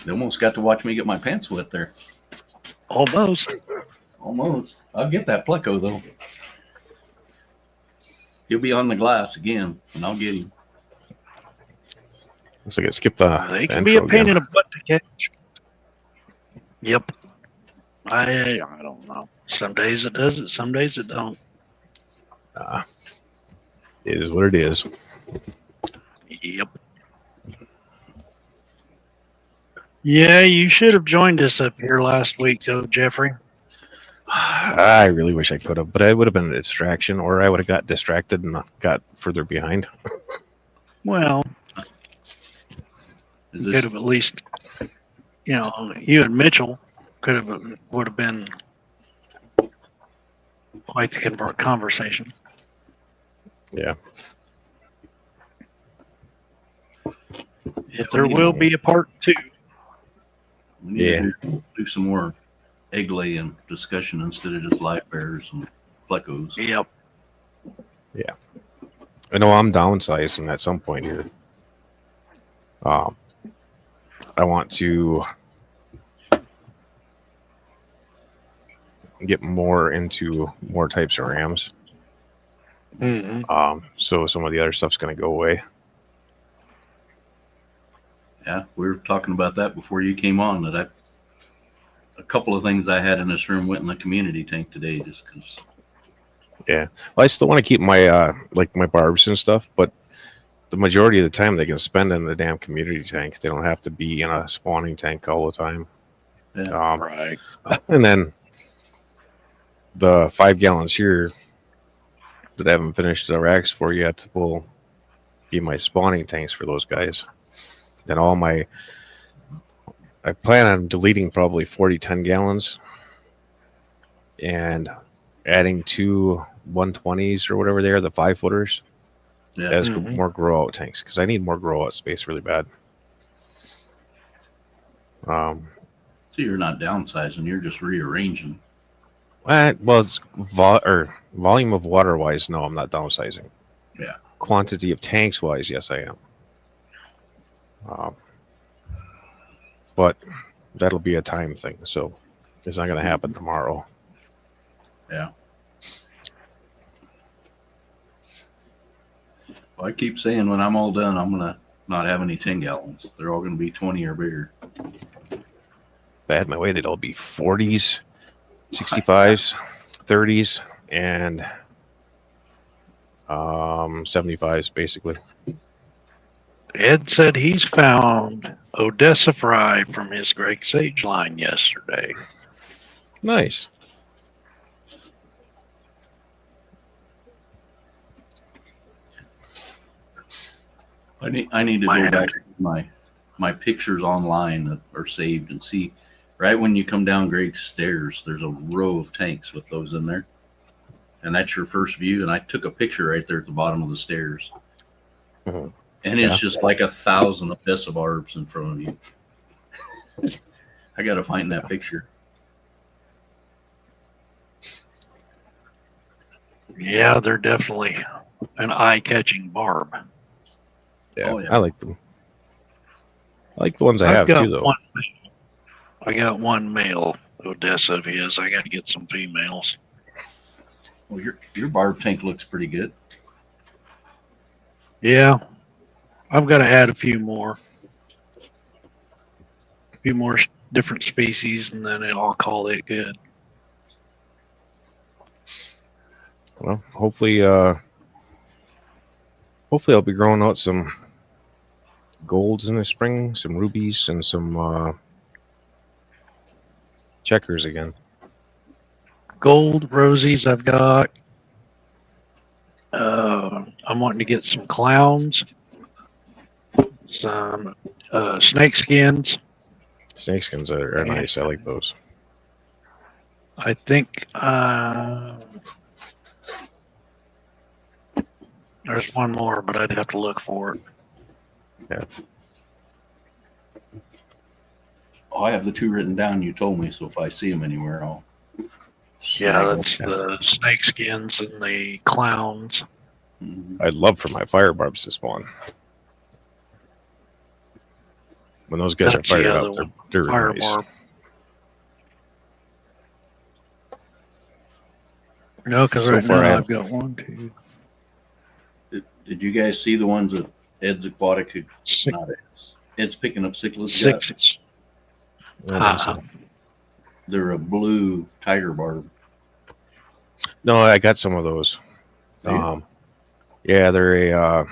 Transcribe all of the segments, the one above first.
They almost got to watch me get my pants wet there. Almost. Almost. I'll get that pleco though. He'll be on the glass again, and I'll get him. Looks like it skipped the They can intro be a pain again. in the butt to catch. Yep. I don't know. Some days it does it, some days it don't. It is what it is. Yep. Yeah, you should have joined us up here last week, though, Jeffrey. I really wish I could have, but it would have been a distraction, or I would have got distracted and got further behind. Well, Is could this have at least, you and Mitchell would have been quite the conversation. Yeah. But there will be a part 2. we need to do some more egg laying discussion instead of just live bears and plecos. Yep. I know I'm downsizing at some point here. I want to get more into more types of rams. Mm-hmm. So some of the other stuff's going to go away. Yeah, we were talking about that before you came on. That a couple of things I had in this room went in the community tank today, just because. Yeah, well, I still want to keep my my barbs and stuff, but the majority of the time they can spend in the damn community tank. They don't have to be in a spawning tank all the time. Yeah. Right. And then the 5 gallons here that I haven't finished the racks for yet will be my spawning tanks for those guys. Then I plan on deleting probably 40 10 gallons and adding 2 120s or whatever they are, the 5-footers, Yeah. as Mhm. more grow out tanks, because I need more grow out space really bad. So you're not downsizing; you're just rearranging. Well, it's volume of water wise, no, I'm not downsizing. Yeah. Quantity of tanks wise, yes, I am. But that'll be a time thing, so it's not going to happen tomorrow. Yeah. Well, I keep saying when I'm all done, I'm gonna not have any 10 gallons. They're all gonna be 20 or bigger. If I had my way, they'd all be 40s, 65s, 30s, and 75s, basically. Ed said he's found Odessa Fry from his Great Sage line yesterday. Nice. I need to go back to my pictures online that are saved and see right when you come down Greg's stairs, there's a row of tanks with those in there. And that's your first view. And I took a picture right there at the bottom of the stairs. Mhm. And it's just like 1,000 Odessa barbs in front of you. I got to find that picture. Yeah, they're definitely an eye-catching barb. Yeah, Oh, yeah. I like them. I like the ones I have too, though. I got one male Odessa of his. I got to get some females. Well, your barb tank looks pretty good. Yeah, I've got to add a few more different species, and then I'll call it good. Well, hopefully I'll be growing out some golds in the spring, some rubies, and some checkers again. Gold rosies I've got. I'm wanting to get some clowns, some snake skins. Snakeskins are nice. I like those. I think there's one more, but I'd have to look for it. Yeah. Oh, I have the 2 written down. You told me, so if I see them anywhere, I'll. Yeah, that's the snake skins and the clowns. Mhm. I'd love for my fire barbs to spawn. When those guys That's are the fired other up, one. they're Fire really nice. barb. No, because So right far I now have- I've got 1, 2, Did you guys see the ones that Ed's Aquatic? six, Not Ed's. Ed's picking up cichlids. Got? sixes. I don't think so. They're a blue tiger barb. No, I got some of those. Do you? Yeah, they're a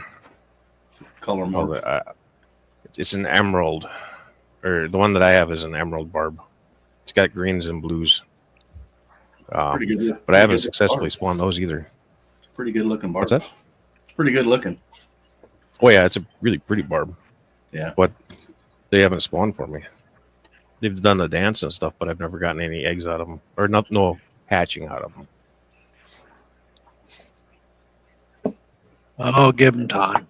Color well, mark. it's an emerald, or the one that I have is an emerald barb. It's got greens and blues. Pretty good. But I haven't pretty good successfully barb. spawned those either. Pretty good looking barb. What's that? It's pretty good looking. Oh yeah, it's a really pretty barb. Yeah. But they haven't spawned for me. They've done the dance and stuff, but I've never gotten any eggs out of them, or no hatching out of them. Oh, give them time.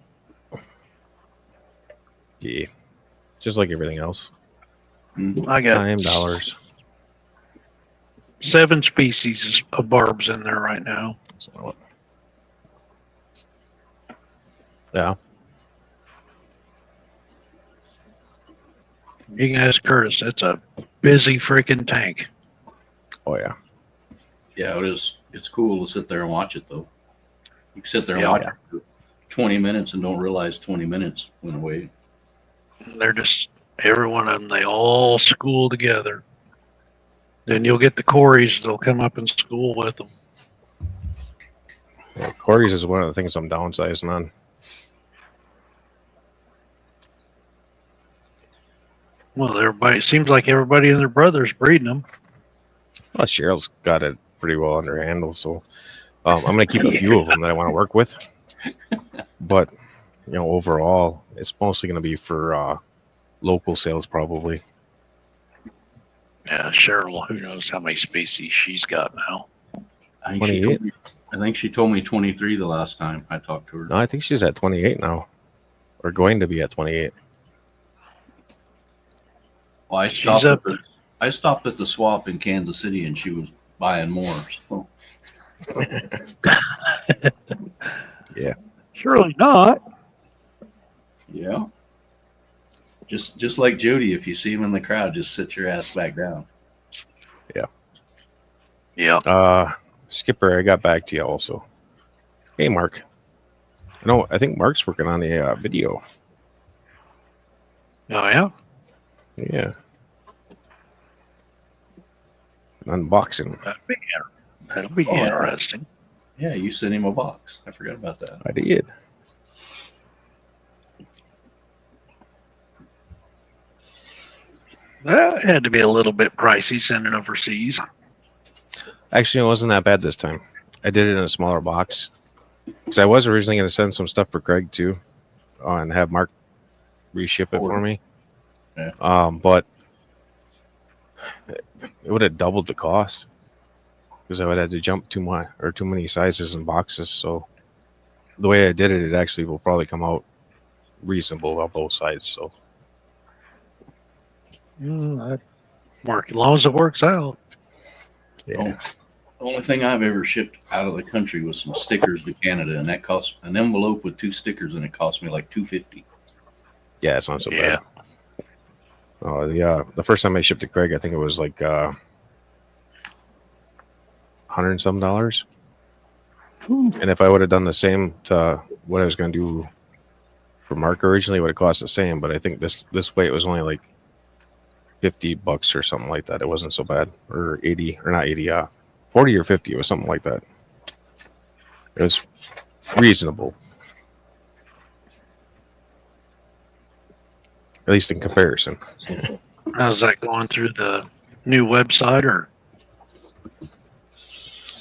Yeah, just like everything else. Mhm. I got Time, dollars. 7 species of barbs in there right now. So, yeah, You can ask Curtis. That's a busy freaking tank. oh yeah. Yeah, it is. It's cool to sit there and watch it though. You can sit there and Yeah. watch it for 20 minutes and don't realize 20 minutes went away. They're just every one of them. They all school together. Then you'll get the Corys that'll come up in school with them. Yeah, Corey's is one of the things I'm downsizing on. Well, everybody it seems like everybody and their brothers breeding them. Well, Cheryl's got it pretty well under handle, so I'm going to keep a few of them that I want to work with. But overall, it's mostly going to be for local sales, probably. Yeah, Cheryl. Who knows how many species she's got now? I think, 28? she told me 23 the last time I talked to her. No, I think she's at 28 now, or going to be at 28. Well, I She's stopped. up. I stopped at the swap in Kansas City, and she was buying more. So. Surely not. Yeah. Just like Jody, if you see him in the crowd, just sit your ass back down. Yeah. Skipper, I got back to you also. Hey, Mark. I think Mark's working on a video. Oh yeah. Yeah. An unboxing. That'll be Oh, yeah. interesting. Yeah, you sent him a box. I forgot about that. I did. That had to be a little bit pricey sending overseas. Actually, it wasn't that bad this time. I did it in a smaller box. Because I was originally going to send some stuff for Craig too, and have Mark reship it for me. Yeah. But it would have doubled the cost because I would have to jump too many sizes and boxes. So the way I did it, it actually will probably come out reasonable on both sides. So Mark, as long as it works out. yeah, The only thing I've ever shipped out of the country was some stickers to Canada, and that cost an envelope with 2 stickers, and it cost me like $2.50. yeah, it's not so Yeah. bad. The first time I shipped to Craig, I think it was like $100 and some. And if I would have done the same to what I was going to do for Mark originally, it would have cost the same. But I think this way it was only like $50 or something like that. It wasn't so bad, or 80, or not 80, 40 or 50. It was something like that. It was reasonable, at least in comparison. How's that going through the new website or?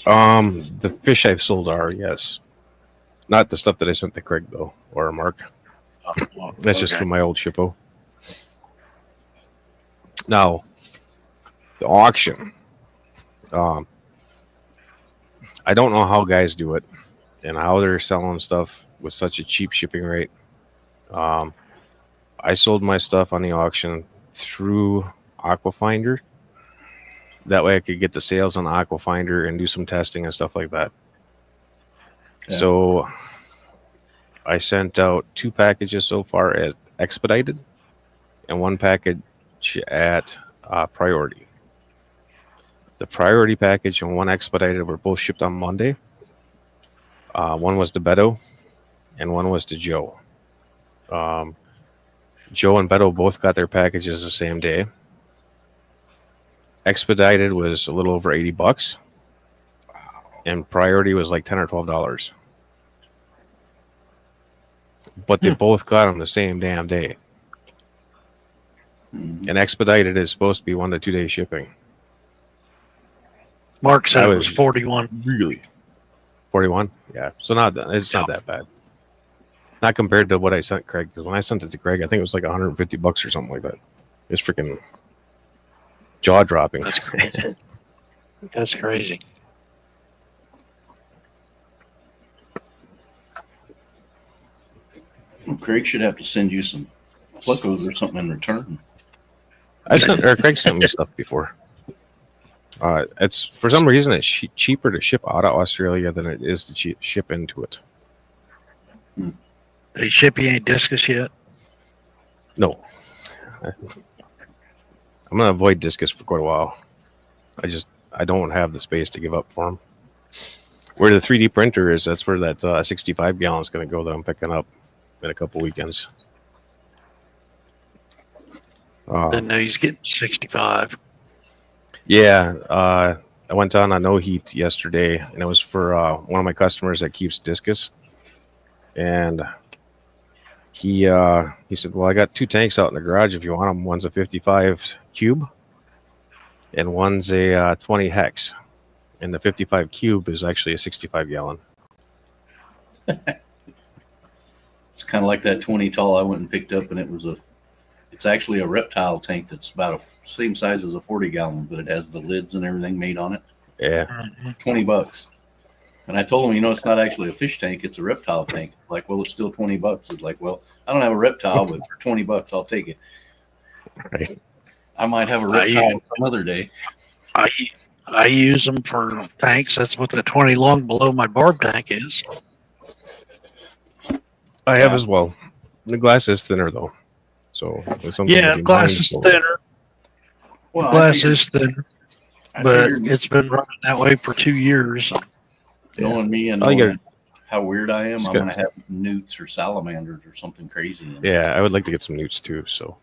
The fish I've sold are, yes, not the stuff that I sent to Craig though, or Mark. That's just from my old shippo. Now, the auction. I don't know how guys do it and how they're selling stuff with such a cheap shipping rate. I sold my stuff on the auction through Aquafinder. That way I could get the sales on Aquafinder and do some testing and stuff like that. Yeah. So I sent out 2 packages so far as expedited, and one package at Priority. The Priority package and one expedited were both shipped on Monday. One was to Beto, and one was to Joe. Joe and Beto both got their packages the same day. Expedited was a little over $80, and Priority was like $10 or $12. But they both got them the same damn day. And Expedited is supposed to be 1 to 2 day shipping. Mark said That it was was 41. Really? 41? Yeah. So it's not that bad. Not compared to what I sent Craig, because when I sent it to Craig, I think it was like $150 or something like that. It's freaking jaw dropping. That's crazy. That's crazy. Craig should have to send you some Plecos or something in return. Craig sent me stuff before. It's for some reason it's cheaper to ship out of Australia than it is to ship into it. Did he ship you any discus yet? No, I'm gonna avoid discus for quite a while. I don't have the space to give up for them. Where the 3D printer is, that's where that 65 gallon is gonna go that I'm picking up in a couple weekends. Didn't know he's getting 65. Yeah, I went on a no heat yesterday, and it was for one of my customers that keeps discus, and he said, "Well, I got 2 tanks out in the garage if you want them. One's a 55 cube, and one's a 20 hex, and the 55 cube is actually a 65 gallon." It's kind of like that 20 tall I went and picked up, and it's actually a reptile tank that's about the same size as a 40 gallon, but it has the lids and everything made on it. Yeah, $20. And I told him, it's not actually a fish tank, it's a reptile tank. Like, well, it's still $20. It's like, well, I don't have a reptile, but for $20, I'll take it. right. I might have a reptile another day. I use them for tanks. That's what the 20 long below my barb tank is. I have as well. The glass is thinner though, so it's something. Yeah, glass is thinner. Well, Glass is thinner, but figured, it's been running that way for 2 years. knowing me and knowing how weird I am, I'm going to have newts or salamanders or something crazy. Yeah, I would like to get some newts too. So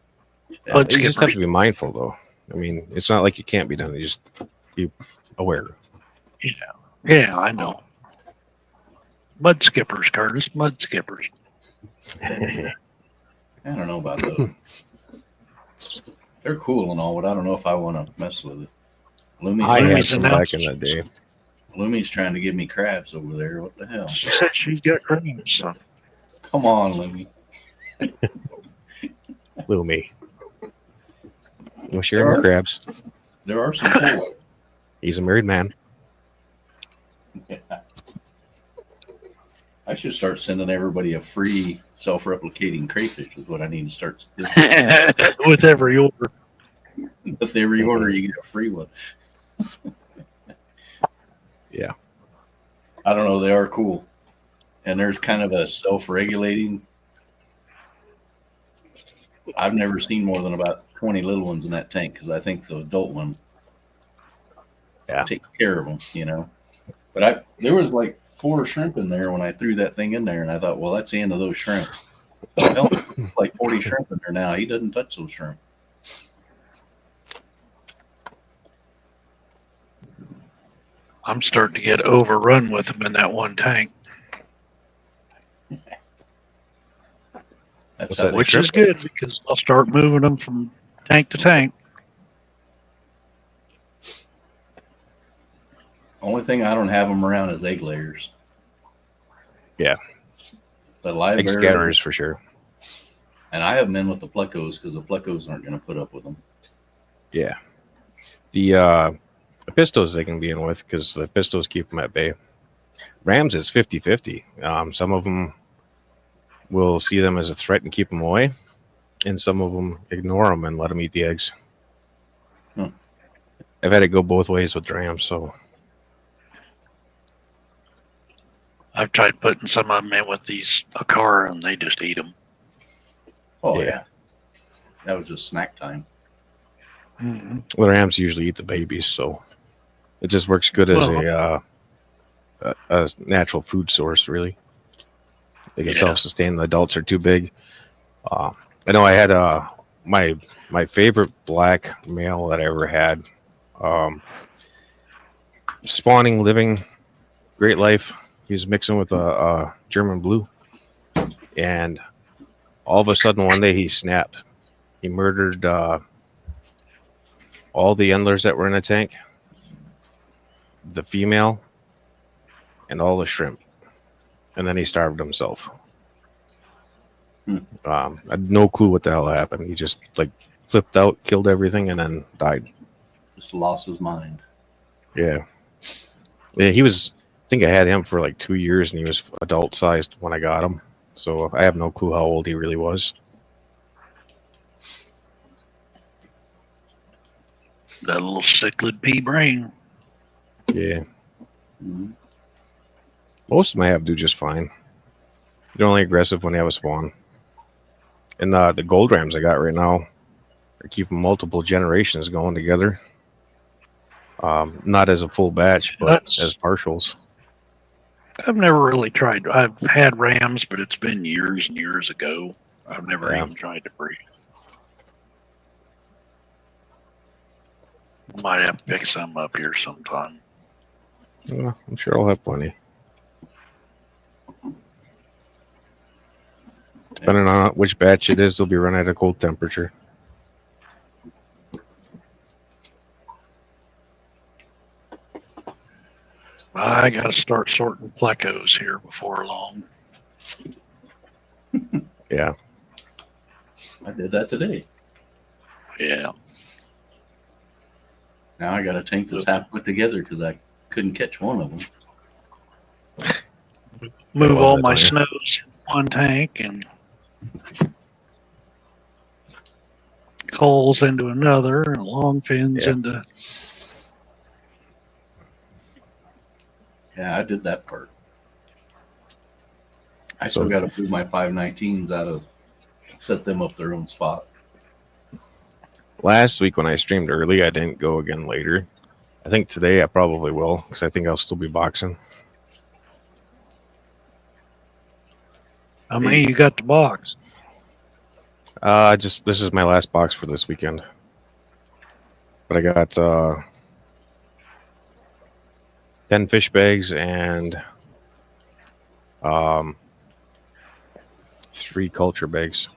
Yeah, you just have to be mindful though. I mean, it's not like you can't be done. You just be aware. Yeah, I know. Mud skippers, Curtis. Mud skippers. I don't know about those. They're cool and all, but I don't know if I want to mess with it. I had Lumi's, some back in the day. Lumi's trying to give me crabs over there. What the hell? She said she's got crabs. So. Come on, Lumi. Lumi. We'll share more crabs. There are some cool. He's a married man. I should start sending everybody a free self-replicating crayfish is what I need to start doing. With every order. With every order, you get a free one. Yeah. I don't know. They are cool. And there's kind of a self-regulating. I've never seen more than about 20 little ones in that tank because I think the adult one takes care of them, But there was like 4 shrimp in there when I threw that thing in there, and I thought, well, that's the end of those shrimp. Well, like 40 shrimp in there now. He doesn't touch those shrimp. I'm starting to get overrun with them in that one tank. Which is good because I'll start moving them from tank to tank. Only thing I don't have them around is egg layers. Yeah. The live egg scatterers for sure. And I have them in with the plecos because the plecos aren't going to put up with them. Yeah. The pistos they can be in with because the pistos keep them at bay. Rams is 50-50. Some of them will see them as a threat and keep them away, and some of them ignore them and let them eat the eggs. I've had it go both ways with rams, so I've tried putting some of them in with these Acara, and they just eat them. Oh yeah. That was just snack time. Mhm. Well, the rams usually eat the babies, so it just works good as a natural food source. Really, they can Yeah. self-sustain. The adults are too big. I know I had my favorite black male that I ever had. Spawning, living, great life. He was mixing with a German blue, and all of a sudden one day he snapped. He murdered all the endlers that were in the tank, the female, and all the shrimp, and then he starved himself. I had no clue what the hell happened. He just like flipped out, killed everything, and then died. Just lost his mind. Yeah, he was. I think I had him for like 2 years, and he was adult sized when I got him. So I have no clue how old he really was. That little cichlid pea brain. Yeah, Mhm. most of them I have do just fine. They're only aggressive when they have a spawn. And the gold rams I got right now are keeping multiple generations going together. Not as a full batch, but That's- as partials. I've never really tried. I've had rams, but it's been years and years ago. I've never Yeah. even tried to breed. Might have to pick some up here sometime. Yeah, I'm sure I'll have plenty. Depending on which batch it is, they'll be run at a cold temperature. I got to start sorting plecos here before long. Yeah. I did that today. Yeah. Now I got a tank that's half put together because I couldn't catch one of them. Move love all that, my don't you? snows in one tank and coals into another and long fins Yeah. into. Yeah, I did that part. I So- still got to move my 519s out of, set them up their own spot. Last week when I streamed early, I didn't go again later. I think today I probably will because I think I'll still be boxing. How many you got to box? This is my last box for this weekend. But I got 10 fish bags and 3 culture bags.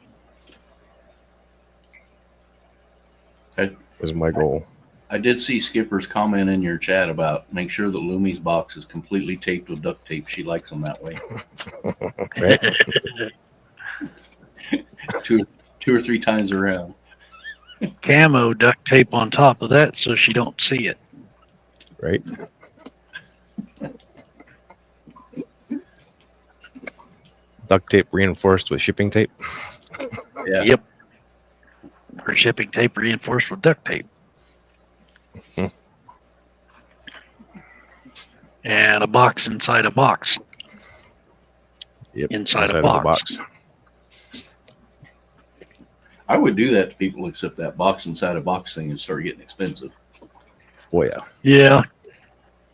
Okay. Is my goal. I did see Skipper's comment in your chat about make sure that Lumi's box is completely taped with duct tape. She likes them that way. Right? two or three times around. Camo duct tape on top of that so she don't see it. Right? Duct tape reinforced with shipping tape. Yeah. Yep. Her shipping tape reinforced with duct tape. Mhm. And a box inside a box. Yep. Inside a of the box. I would do that to people except that box inside a box thing and start getting expensive. Oh yeah. Yeah.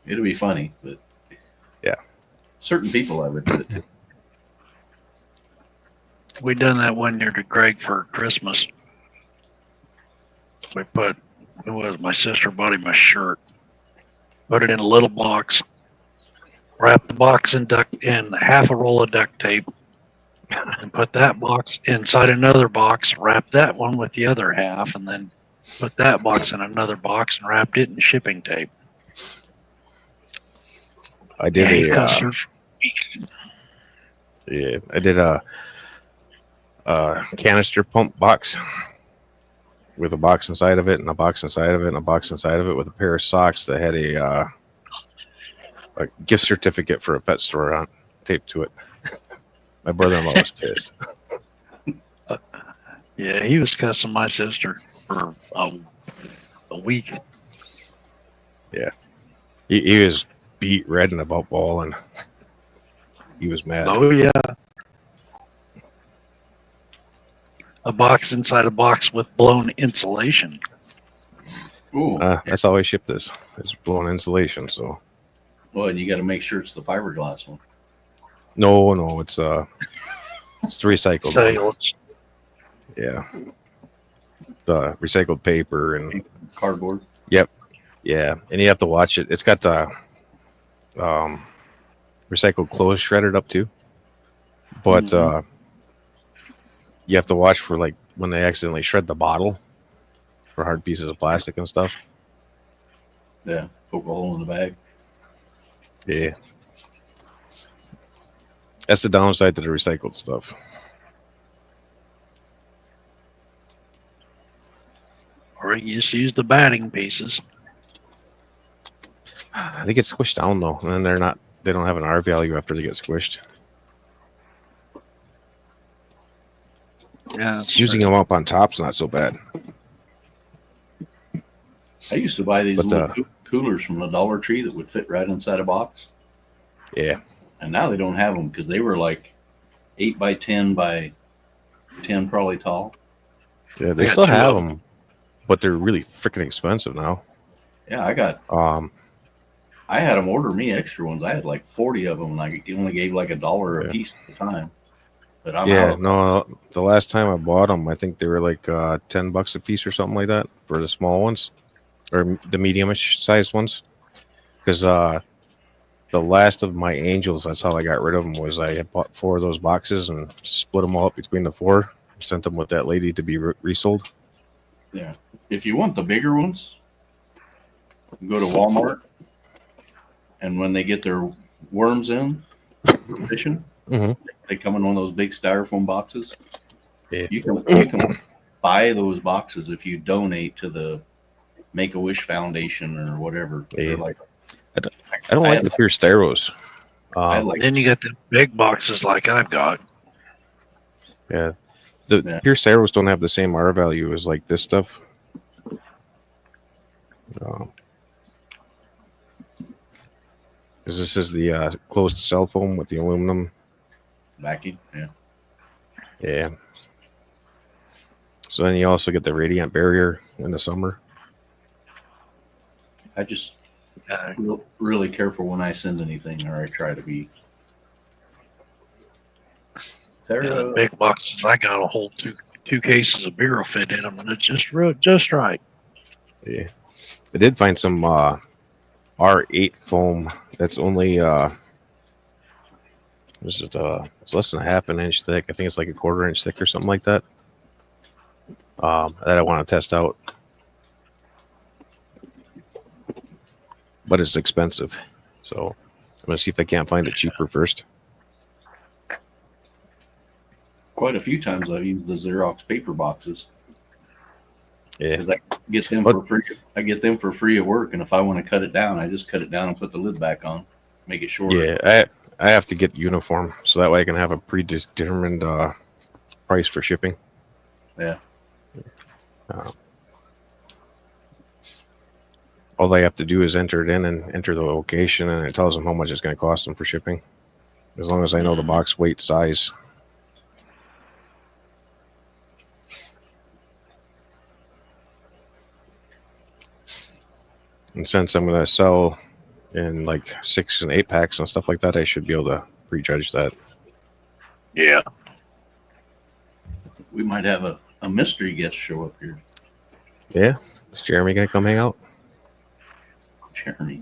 It'd be funny, but Yeah. certain people I would do it to. We done that one year to Greg for Christmas. We put, it was my sister bought him a shirt, put it in a little box, wrapped the box in half a roll of duct tape, and put that box inside another box, wrapped that one with the other half, and then put that box in another box and wrapped it in shipping tape. I did And he a cussed her for weeks. yeah, I did a canister pump box with a box inside of it and a box inside of it and a box inside of it with a pair of socks that had a gift certificate for a pet store on taped to it. My brother-in-law was pissed. Yeah, he was cussing my sister for a week. He was beat red and about ball, and he was mad. Oh yeah. a box inside a box with blown insulation. Ooh. That's how I ship this. It's blown insulation. So Well, and you got to make sure it's the fiberglass one. no, it's the recycled one. Sales. Yeah, the recycled paper and Cardboard. yeah, and you have to watch it. It's got the recycled clothes shredded up too, but Mhm. you have to watch for like when they accidentally shred the bottle for hard pieces of plastic and stuff. Yeah. Poke a hole in the bag. Yeah, that's the downside to the recycled stuff. Or you just use the batting pieces. They get squished down though, and then they don't have an R value after they get squished. Yeah, that's Using true. them up on top's not so bad. I used to buy these But, little coolers from the Dollar Tree that would fit right inside a box. Yeah, And now they don't have them because they were like 8 by 10 by 10 probably tall. yeah, they got still two have of them, but they're really freaking expensive now. Yeah, I had them order me extra ones. I had like 40 of them, and I only gave like $1 a Yeah. piece at the time. But I'm Yeah, out. no, the last time I bought them, I think they were like $10 a piece or something like that for the small ones or the medium-ish sized ones. Because the last of my Angels, that's how I got rid of them. Was I had bought 4 of those boxes and split them all up between the 4, sent them with that lady to be resold. Yeah. If you want the bigger ones, go to Walmart, and when they get their worms in fishing, Mhm. they come in one of those big styrofoam boxes. Yeah. You can buy those boxes if you donate to the Make-A-Wish Foundation or whatever. Yeah. They're like, I don't I like had the pure styros. I had like Then you get the big boxes like I've got. Yeah. The Yeah. pure styros don't have the same R value as like this stuff. Because this is the closed cell foam with the aluminum. backing. Yeah. Yeah. So then you also get the radiant barrier in the summer. I just Uh, really careful when I send anything, or I try to be. yeah, the big boxes I got a whole two cases of beer will fit in them, and it's just right. Yeah. I did find some R8 foam that's only it's less than a half an inch thick. I think it's like a 1/4 inch thick or something like that. That I want to test out. But it's expensive. So I'm gonna see if I can't find it cheaper first. Quite a few times I've used the Xerox paper boxes Yeah. because I get them But- for free. I get them for free at work, and if I want to cut it down, I just cut it down and put the lid back on, make it shorter. Yeah, I have to get uniform so that way I can have a predetermined price for shipping. Yeah. All they have to do is enter it in and enter the location, and it tells them how much it's going to cost them for shipping. As long as I know the box weight, size. And since I'm going to sell in like 6 and 8 packs and stuff like that, I should be able to prejudge that. Yeah. We might have a mystery guest show up here, Yeah, is Jeremy going to come hang out? Jeremy.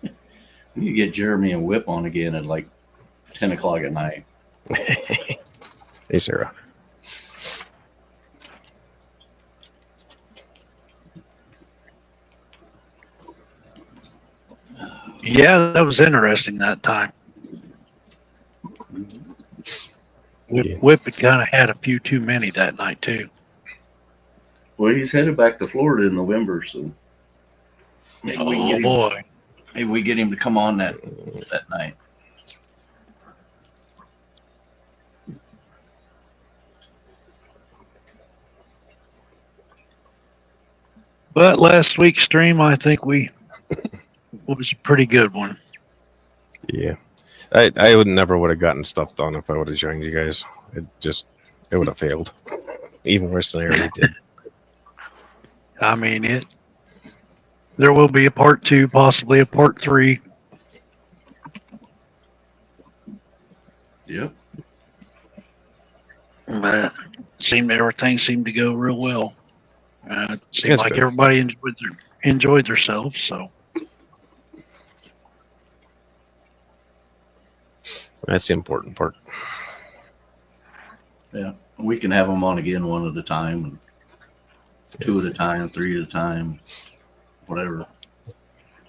We need to get Jeremy and Whip on again at like 10 o'clock at night. Hey, Sarah. Yeah, that was interesting that time. Yeah. Whip had kind of had a few too many that night too. Well, he's headed back to Florida in November, so maybe we can get Oh him, boy. maybe we get him to come on that night. But last week's stream, I think was a pretty good one. Yeah. I would never would have gotten stuff done if I would have joined you guys. It would have failed. even worse than I already did. I mean, there will be a part 2, possibly a part 3. Yep. But everything seemed to go real well. It seemed That's like good. everybody enjoyed themselves. So That's the important part. Yeah. We can have them on again one at a time, and 2 at a time, 3 at a time, whatever.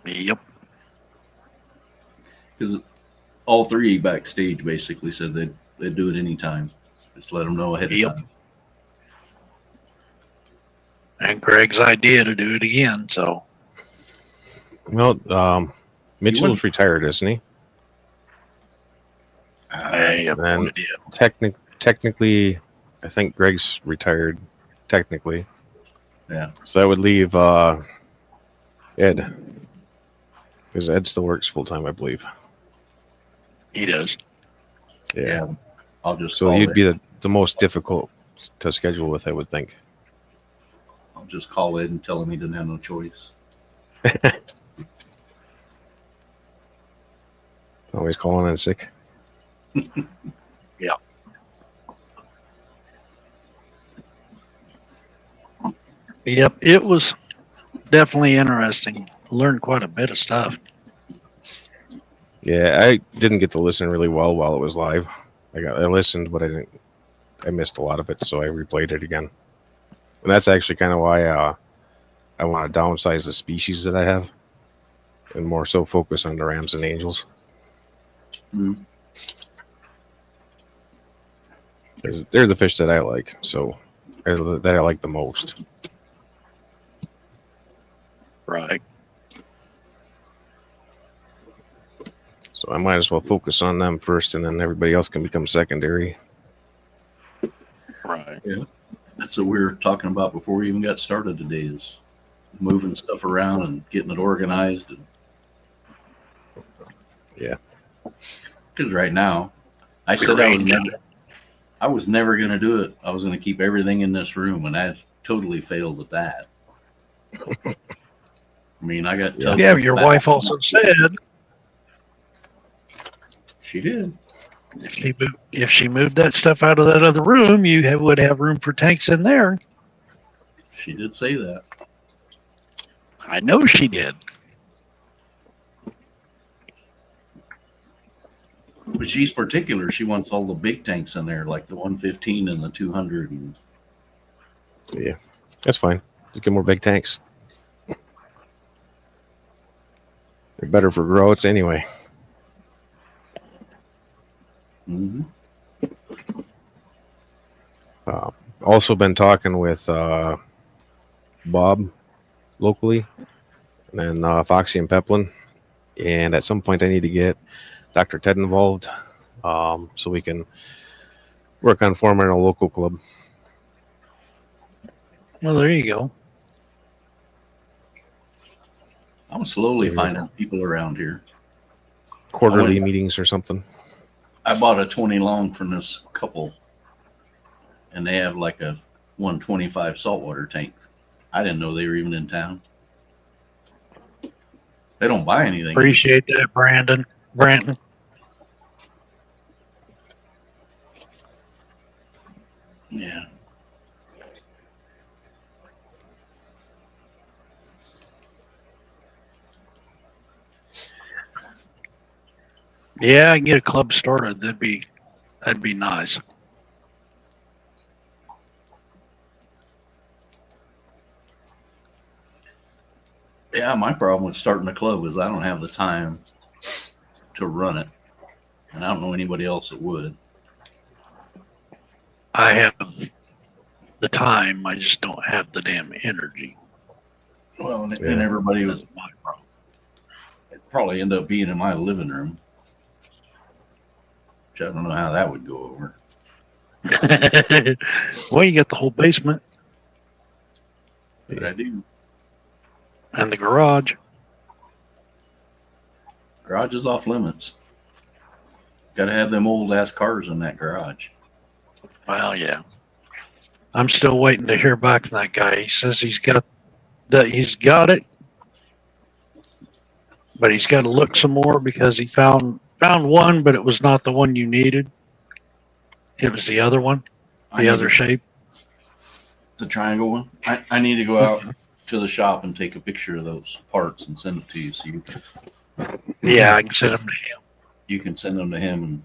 yep. Because all 3 backstage basically said they'd do it anytime. Just let them know ahead of Yep. time. And Greg's idea to do it again. So Well, Mitchell's wouldn't- retired, isn't he? I have no And idea. Technically, I think Greg's retired. Technically, Yeah. so that would leave Ed, because Ed still works full time, I believe. He does. Yeah. I'll just So call you'd Ed. be the most difficult to schedule with, I would think. I'll just call Ed and tell him he didn't have no choice. Always calling in sick. Yep. It was definitely interesting. Learned quite a bit of stuff. Yeah, I didn't get to listen really well while it was live. I listened, but I didn't. I missed a lot of it, so I replayed it again. And that's actually kind of why I want to downsize the species that I have, and more so focus on the Rams and Angels. Mm. Because they're the fish that I like, so that I like the most. Right. So I might as well focus on them first, and then everybody else can become secondary. Right. That's what we were talking about before we even got started today, is moving stuff around and getting it organized. And Yeah. Because right now, I said I was never going to do it. I was going to keep everything in this room, and I totally failed at that. I mean, I got tubs Yeah, in but your the back. wife also said She did. if she moved that stuff out of that other room, you would have room for tanks in there. She did say that. I know she did. But she's particular. She wants all the big tanks in there, like the 115 and the 200. And Yeah, that's fine. Just get more big tanks. They're better for growths anyway. Mhm. Also been talking with Bob locally, and then Foxy and Peplin. And at some point I need to get Dr. Ted involved, so we can work on forming a local club. Well, there you go. I'm slowly finding people around here. Quarterly meetings or something. I bought a 20 long from this couple, and they have like a 125 saltwater tank. I didn't know they were even in town. They don't buy anything. Appreciate that, Brandon. Yeah. Yeah, I can get a club started. That'd be nice. Yeah, my problem with starting a club is I don't have the time to run it, and I don't know anybody else that would. I have the time. I just don't have the damn energy. Well, and Yeah. everybody That's would my problem. probably end up being in my living room, which I don't know how that would go over. Well, you got the whole basement But I do. and the garage. Garage is off limits. Got to have them old ass cars in that garage. Well, yeah. I'm still waiting to hear back from that guy. He says he's got it, but he's got to look some more because he found one, but it was not the one you needed. It was the other one, the other shape. The triangle one. I need to go out to the shop and take a picture of those parts and send it to you so Yeah, I can send them to him. you can send them to him. And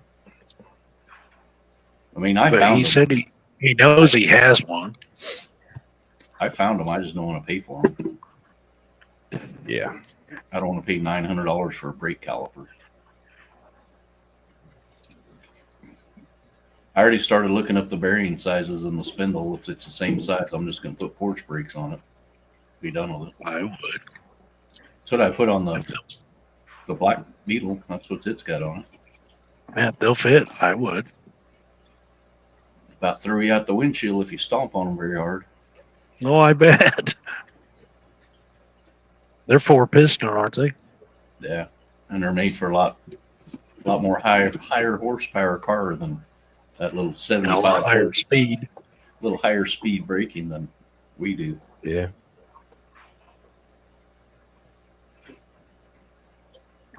I mean, I But found he them. said he knows he has one. I found them. I just don't want to pay for them. Yeah. I don't want to pay $900 for a brake caliper. I already started looking up the bearing sizes and the spindle. If it's the same size, I'm just going to put porch brakes on it. Be done with it. I would. That's what I put on the Black Beetle. That's what it's got on it. Man, they'll fit. I would. About throw you out the windshield if you stomp on them very hard. No, I bet. They're 4-piston, aren't they? Yeah, and they're made for a lot more higher horsepower car than that little And a 75 lot higher speed. little higher speed braking than we do. Yeah.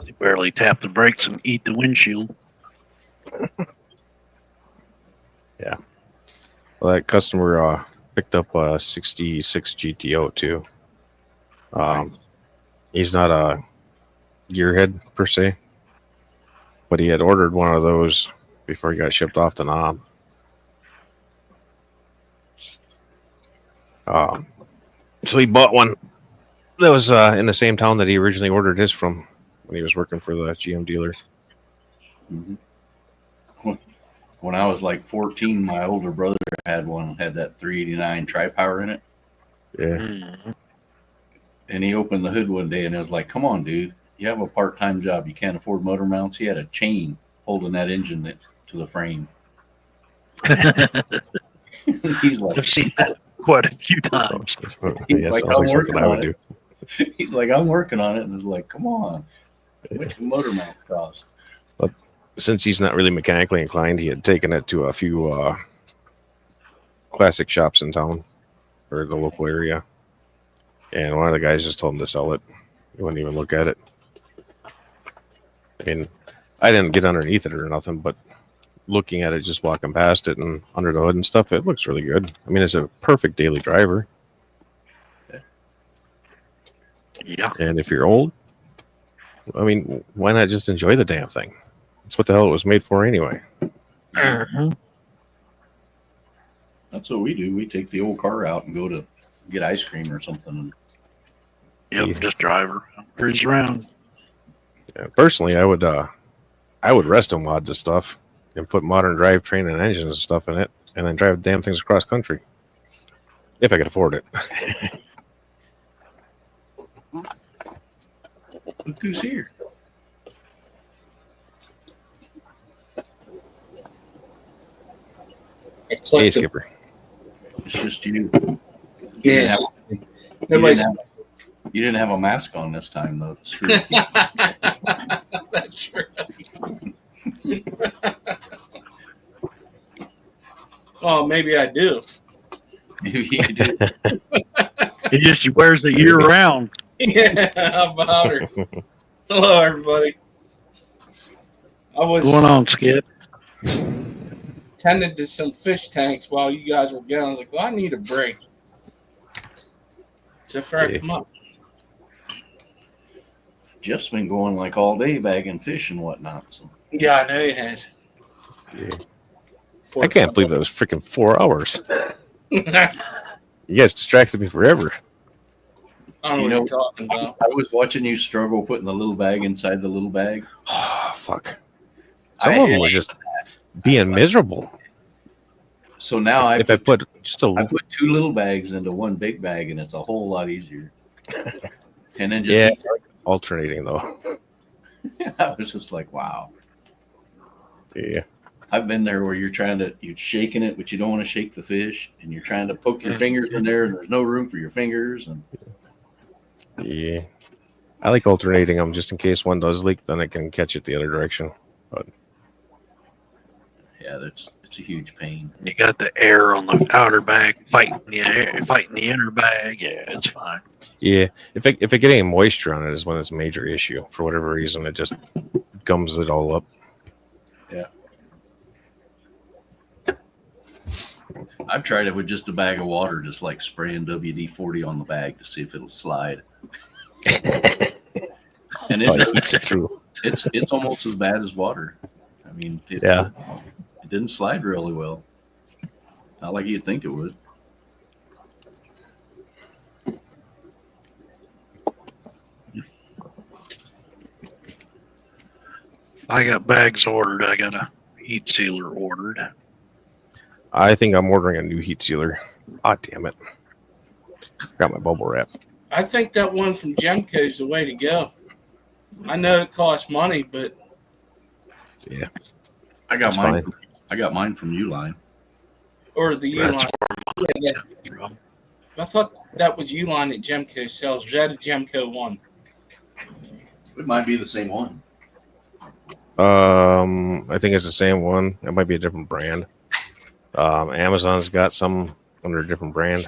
They barely tap the brakes and eat the windshield. Well, that customer picked up a 66 GTO too. He's not a gearhead per se, but he had ordered one of those before he got shipped off to Nam. So he bought one that was in the same town that he originally ordered his from when he was working for the GM dealer. Mm-hmm. When I was like 14, my older brother had that 389 tri-power in it. Yeah. Mm-hmm. And he opened the hood one day and it was like, come on, dude, you have a part-time job. You can't afford motor mounts. He had a chain holding that engine to the frame. He's like, I've seen that quite a few times. Yeah, like, sounds like something I would on do. he's like, I'm working on it. And it's like, come on. How much do motor mounts cost? Since he's not really mechanically inclined, he had taken it to a few classic shops in town or the local area. And one of the guys just told him to sell it. He wouldn't even look at it. I mean, I didn't get underneath it or nothing, but looking at it, just walking past it and under the hood and stuff, it looks really good. I mean, it's a perfect daily driver. Yeah. And if you're old, I mean, why not just enjoy the damn thing? That's what the hell it was made for anyway. Mm-hmm. That's what we do. We take the old car out and go to get ice cream or something. Yep, just drive her. Cruise around. Yeah, personally, I would resto mod this stuff and put modern drivetrain and engines and stuff in it, and then drive damn things across country if I could afford it. Look who's here. Hey, Skipper. It's just you. Yes. You Nobody's. didn't have a mask on this time, though. That's right. Oh, maybe I do. Maybe you did. He wears it year round. Yeah, how about her? Hello, everybody. I was What's going on, Skip? tended to some fish tanks while you guys were gone. I was like, well, I need a break. So far, I come up. Jeff's been going like all day bagging fish and whatnot. So Yeah, I know he has. Yeah. I can't believe that was freaking 4 hours. You guys distracted me forever. I don't know what you're talking about. I was watching you struggle putting the little bag inside the little bag. Oh, fuck. Some of them were just being miserable. So now I put just a I put 2 little bags into one big bag, and it's a whole lot easier. And then just yeah, alternating though. I was just like, wow. Yeah. I've been there where you're shaking it, but you don't want to shake the fish, and you're trying to poke your fingers in there, and there's no room for your fingers. And Yeah. I like alternating them just in case one does leak, then I can catch it the other direction. But yeah, it's It's a huge pain. You got the air on the outer bag fighting the inner bag. Yeah, it's fine. Yeah, if it get any moisture on it is when it's a major issue. For whatever reason, it just gums it all up. I've tried it with just a bag of water, just like spraying WD-40 on the bag to see if it'll slide. And Oh, it, it's true. it's almost as bad as water. I mean, it didn't slide really well. Not like you'd think it would. I got bags ordered. I got a heat sealer ordered. I think I'm ordering a new heat sealer. Ah, damn it! Got my bubble wrap. I think that one from Gemco is the way to go. I know it costs money, but Yeah, I got It's mine. fine. I got mine from Uline. or the That's Uline. Yeah, I thought that was Uline that Gemco sells. Was that a Gemco one? It might be the same one. I think it's the same one. It might be a different brand. Amazon's got some under a different brand.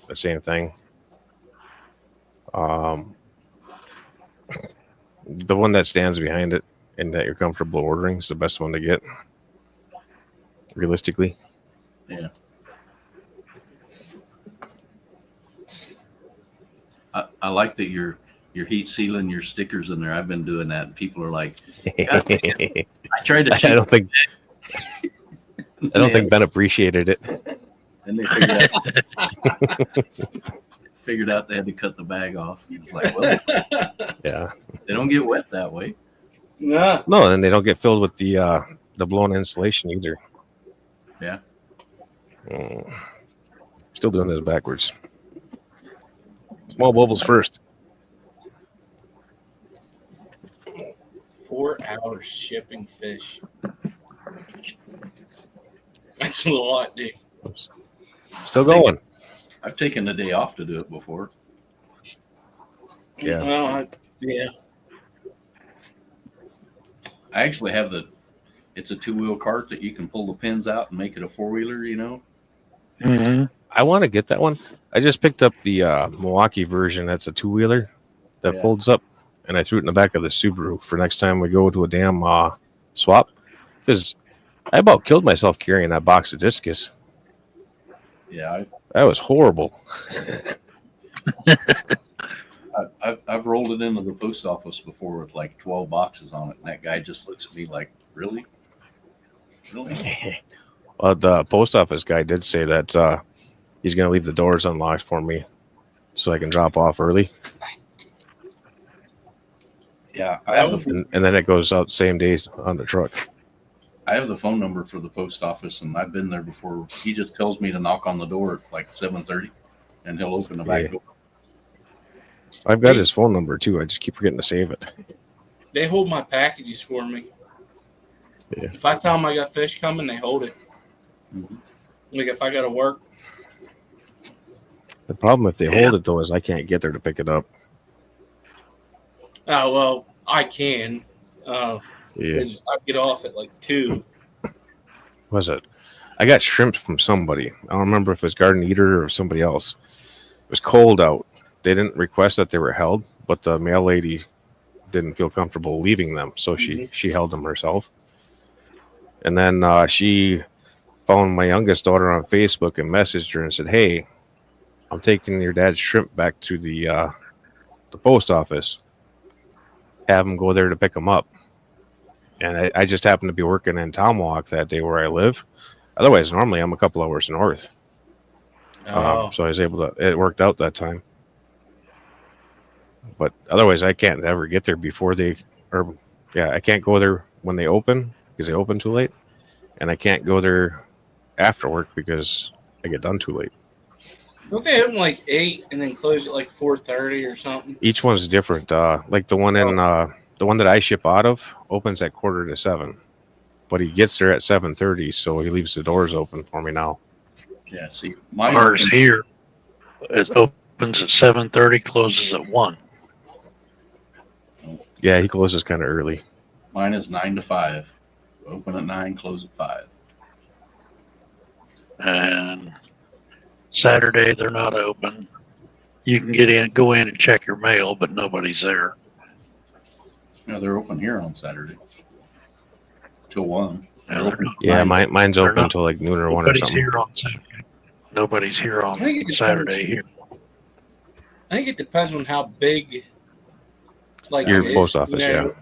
The same thing. The one that stands behind it and that you're comfortable ordering is the best one to get. Realistically. Yeah. I like that you're heat sealing your stickers in there. I've been doing that, and people are like, "God damn, I tried to." I don't think Ben appreciated it. And they figured out they had to cut the bag off. It was like, well, Yeah. they don't get wet that way. No. No, and they don't get filled with the blown insulation either. Yeah. Still doing this backwards. Small bubbles first. 4 hours shipping fish. That's a lot, dude. Oops. Still going. I've taken the day off to do it before. Yeah. Well, yeah. I actually have it's a 2-wheel cart that you can pull the pins out and make it a 4-wheeler, you know? Mm-hmm. I want to get that one. I just picked up the Milwaukee version. That's a 2-wheeler that Yeah. folds up, and I threw it in the back of the Subaru for next time we go to a damn swap. Because I about killed myself carrying that box of discus. Yeah, That was horrible. I've rolled it into the post office before with like 12 boxes on it, and that guy just looks at me like, really? Really? Well, the post office guy did say that he's going to leave the doors unlocked for me so I can drop off early. Yeah, I have And then it goes out same day on the truck. the phone number for the post office, and I've been there before. He just tells me to knock on the door at like 7:30, and he'll open the back Yeah. door. I've got his phone number too. I just keep forgetting to save it. They hold my packages for me. Yeah. If I tell them I got fish coming, they hold it. Mhm. Like if I got to work, The problem if they Yeah. hold it though is I can't get there to pick it up. oh well, I can. Yeah. 'Cause I get off at like 2. Was it? I got shrimp from somebody. I don't remember if it was Garden Eater or somebody else. It was cold out. They didn't request that they were held, but the mail lady didn't feel comfortable leaving them, so she held them herself. And then she found my youngest daughter on Facebook and messaged her and said, "Hey, I'm taking your dad's shrimp back to the post office. Have him go there to pick them up." And I just happened to be working in Tomahawk that day where I live. Otherwise, normally I'm a couple hours north. Oh, So I was able to, it worked out that time. But otherwise, I can't ever get there before I can't go there when they open because they open too late. And I can't go there after work because I get done too late. don't they open like 8 and then close at like 4:30 or something? Each one's different. Like the one the one that I ship out of opens at 6:45, but he gets there at 7:30, so he leaves the doors open for me now. Yeah, see, mine Ours here it opens at 7:30, closes at 1. Yeah, he closes kind of early. Mine is 9 to 5. Open at 9, close at 5. and Saturday they're not open. You can go in and check your mail, but nobody's there. No, they're open here on Saturday till 1. Now, they're not- Yeah, mine's They're open not- until like noon or 1 or Nobody's something. here on Saturday. Nobody's here on I think it depends. Saturday here. I think it depends on how big, like Your it is, post office, you know.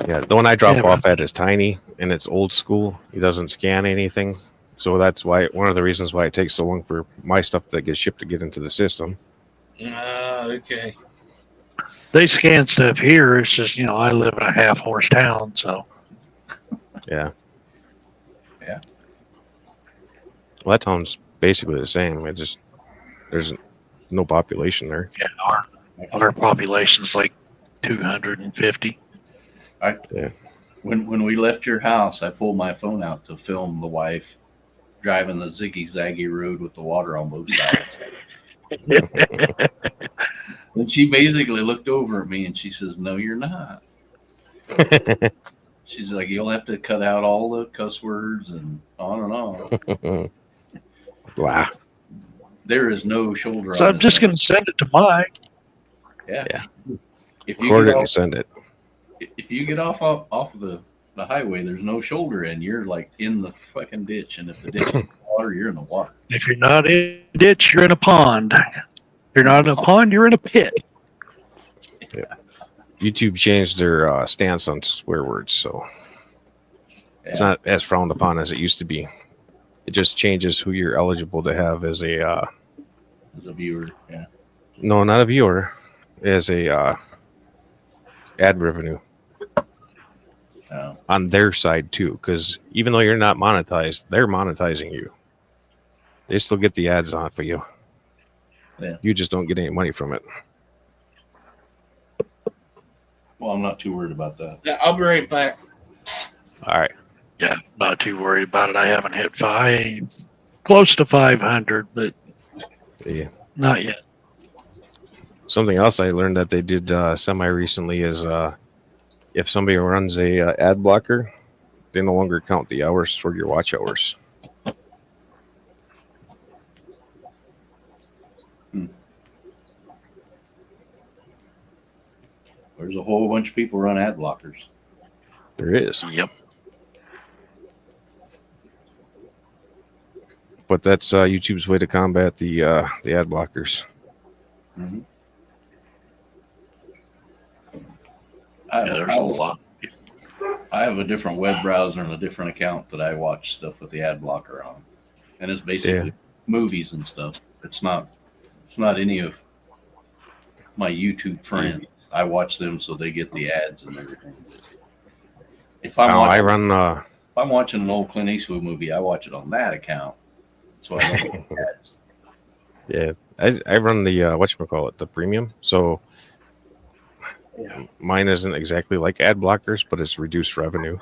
Yeah, the one I drop Yeah, off at is tiny and it's old school. It doesn't scan anything. So that's why one of the reasons why it takes so long for my stuff that gets shipped to get into the system. Okay. They scan stuff here. It's just, I live in a half horse town, so Yeah. Yeah. Well, that town's basically the same. There's no population there. yeah, our population's like 250. When we left your house, I pulled my phone out to film the wife driving the ziggy zaggy road with the water on both sides. And she basically looked over at me and she says, "No, you're not." She's like, "You'll have to cut out all the cuss words and on and on." Wow. There is no shoulder. So on I'm this just thing. going to send it to Mike. Yeah. Yeah. If Record you it get and send it. if you get off of the highway, there's no shoulder, and you're like in the fucking ditch. And if the ditch is in the water, you're in the water. If you're not in a ditch, you're in a pond. If you're not in a pond, you're in a pit. YouTube changed their stance on swear words, so it's Yeah. not as frowned upon as it used to be. It just changes who you're eligible to have as a As a viewer, yeah. no, not a viewer, as a ad revenue on their side too. Because even though you're not monetized, they're monetizing you. They still get the ads off of you. Yeah. You just don't get any money from it. Well, I'm not too worried about that. Yeah, I'll be right back. All right. Yeah, not too worried about it. I haven't hit close to 500, but Yeah. not yet. Something else I learned that they did semi recently is if somebody runs a ad blocker, they no longer count the hours toward your watch hours. There's a whole bunch of people run ad blockers. There is, Yep. but that's YouTube's way to combat the ad blockers. Mm-hmm. Yeah, there's a lot. I have a different web browser and a different account that I watch stuff with the ad blocker on, and it's basically movies and stuff. It's not any of my YouTube friends. I watch them so they get the ads and everything. If I'm I watching, run. if I'm watching an old Clint Eastwood movie, I watch it on that account. That's why I don't get ads. Yeah, I run the whatchamacallit, the premium. So mine isn't exactly like ad blockers, but it's reduced revenue.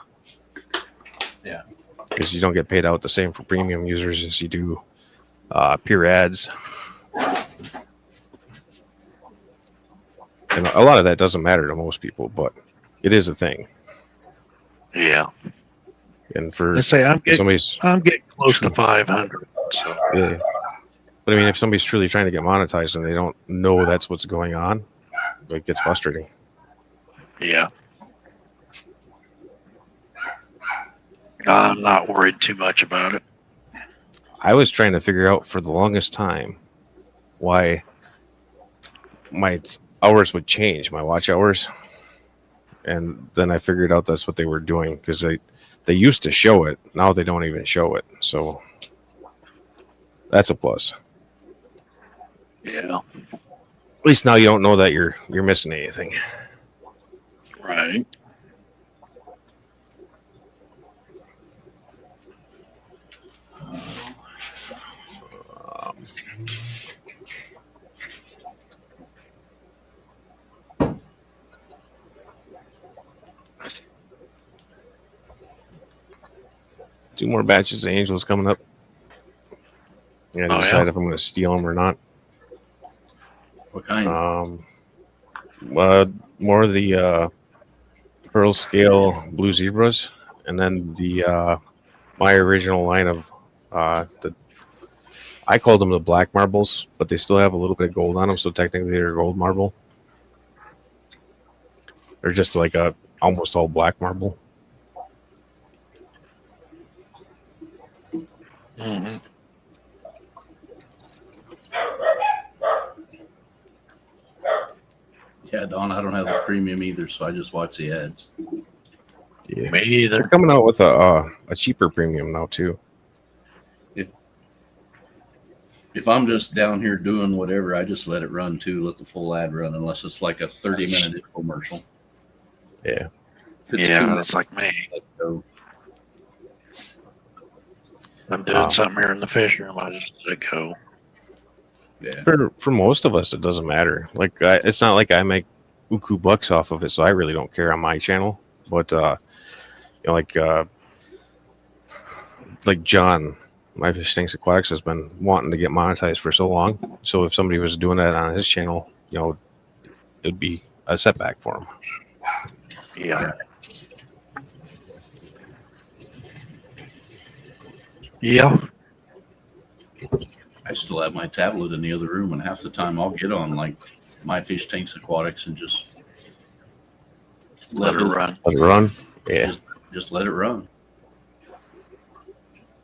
Yeah. Because you don't get paid out the same for premium users as you do pure ads. And a lot of that doesn't matter to most people, but it is a thing. Yeah. And for I say I'm getting somebody's, close to 500. So yeah. But I mean, if somebody's truly trying to get monetized and they don't know that's what's going on, it gets frustrating. yeah. I'm not worried too much about it. I was trying to figure out for the longest time why my hours would change, my watch hours. And then I figured out that's what they were doing because they used to show it. Now they don't even show it. So that's a plus. Yeah. At least now you don't know that you're missing anything. Right. Two more batches of Angels coming up. I Oh, gotta yeah? decide if I'm going to steal them or not. What kind? More of the Pearl Scale Blue Zebras, and then the my original line of I called them the black marbles, but they still have a little bit of gold on them, so technically they're gold marble. They're just like a almost all black marble. Mhm. Yeah, Don, I don't have the premium either, so I just watch the ads. Yeah, Me they're either. coming out with a cheaper premium now too. If I'm just down here doing whatever, I just let it run too, let the full ad run, unless it's like a 30-minute commercial. Yeah, If it's Yeah, 2 that's like me. minutes, go. I'm doing something here in the fish room. I just let it go. Yeah. for most of us, it doesn't matter. Like it's not like I make uku bucks off of it, so I really don't care on my channel. But you know, like John, My Fish Tanks Aquatics has been wanting to get monetized for so long. So if somebody was doing that on his channel, you know, it'd be a setback for him. Yeah. Yeah. I still have my tablet in the other room, and half the time I'll get on like My Fish Tanks Aquatics and just Let it run. Let it run. Yeah, Just let it run.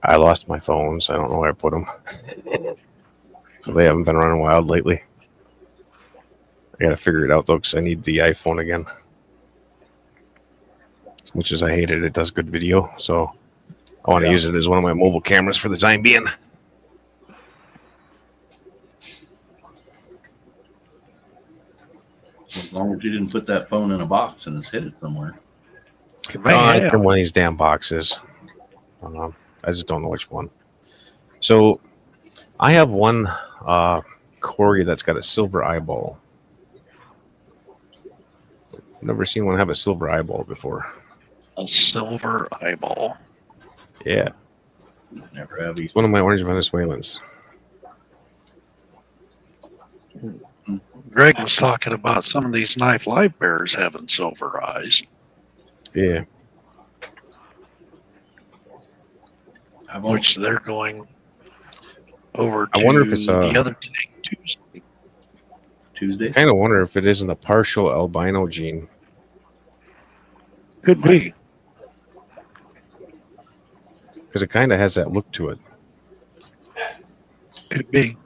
I lost my phones. I don't know where I put them. So they haven't been running wild lately. I gotta figure it out though, because I need the iPhone again. As much as I hate it, it does good video. So I want to use it as one of my mobile cameras for the time being. As long as you didn't put that phone in a box and it's hidden somewhere. It's in one of these damn boxes. I just don't know which one. So I have one Corey that's got a silver eyeball. Never seen one have a silver eyeball before. A silver eyeball. Yeah, Never have it's one of my orange Venezuelans. Greg was talking about some of these knife live bears having silver eyes. Yeah, Which they're going over to I wonder if it's the other tank Tuesday. Tuesday. I kind of wonder if it isn't a partial albino gene. Could be. Because it kind of has that look to it. Could be.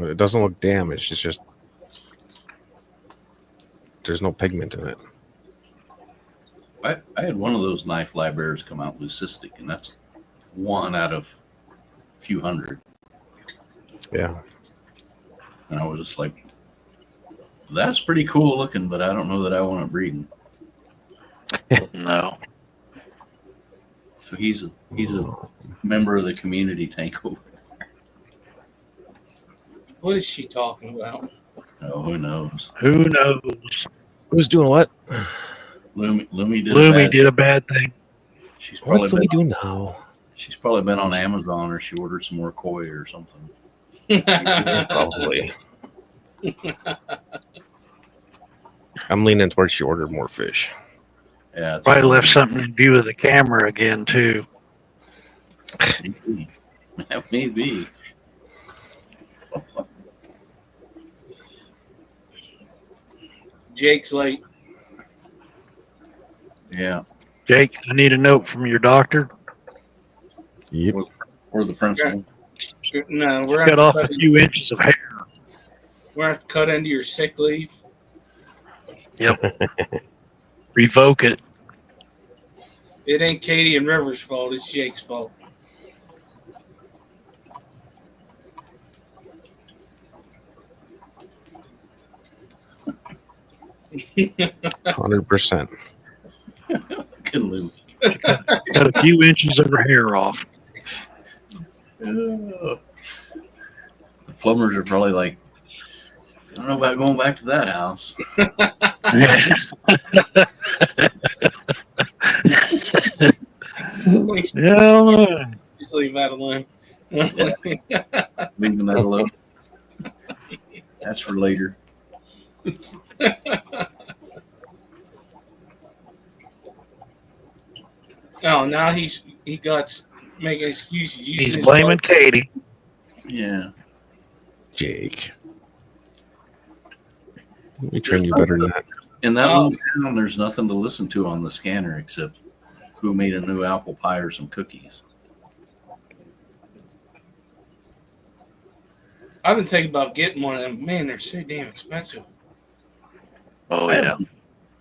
It doesn't look damaged. It's just there's no pigment in it. I had one of those knife libraries come out leucistic, and that's one out of a few hundred. Yeah. And I was just like, that's pretty cool looking, but I don't know that I want it breeding. No. So he's a member of the community tank over there. What is she talking about? Oh, who knows? Who knows? Who's doing what? Lumi did. Lumi did a bad thing. She's probably What's we do now? She's probably been on Amazon, or she ordered some more koi or something. Yeah, probably. I'm leaning towards she ordered more fish. Yeah, it's Probably left something in view of the camera again, too. Maybe. That may be. Jake's late. Yeah, Jake, I need a note from your doctor. Yep. or the principal. No, we're Cut off gonna a few inches of hair. have to cut into your sick leave. Revoke it. It ain't Katie and River's fault. It's Jake's fault. %. Good Lumi. Cut a few inches of her hair off. The plumbers are probably like, I don't know about going back to that house. Yeah. Just leave that alone. Leaving that alone. That's for later. Oh, now he's he got making excuses. using He's his blaming boat. Katie. Yeah. Jake. We train you better than that. In that Oh. little town, there's nothing to listen to on the scanner except who made a new apple pie or some cookies. I've been thinking about getting one of them. Man, they're so damn expensive. Oh I yeah. have-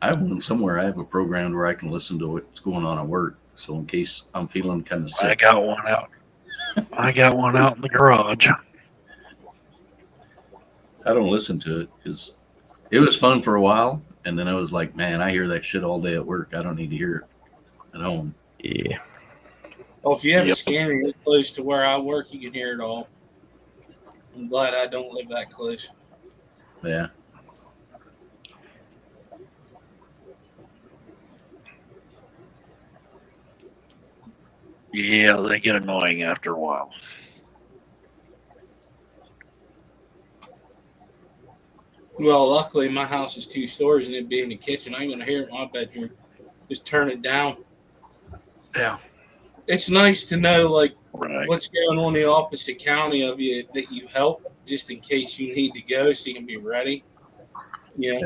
I have one somewhere. I have a program where I can listen to what's going on at work. So in case I'm feeling kind of I sick, got one out. I got one out in the garage. I don't listen to it because it was fun for a while. And then I was like, man, I hear that shit all day at work. I don't need to hear it at home. Yeah. Oh, if you have a Yep. scanner you're close to where I work, you can hear it all. I'm glad I don't live that close. Yeah. Yeah, they get annoying after a while. Well, luckily my house is 2 stories and it'd be in the kitchen. I ain't gonna hear it in my bedroom. Just turn it down. Yeah. It's nice to know like Right. what's going on in the opposite county of you that you help just in case you need to go so you can be ready. Yeah.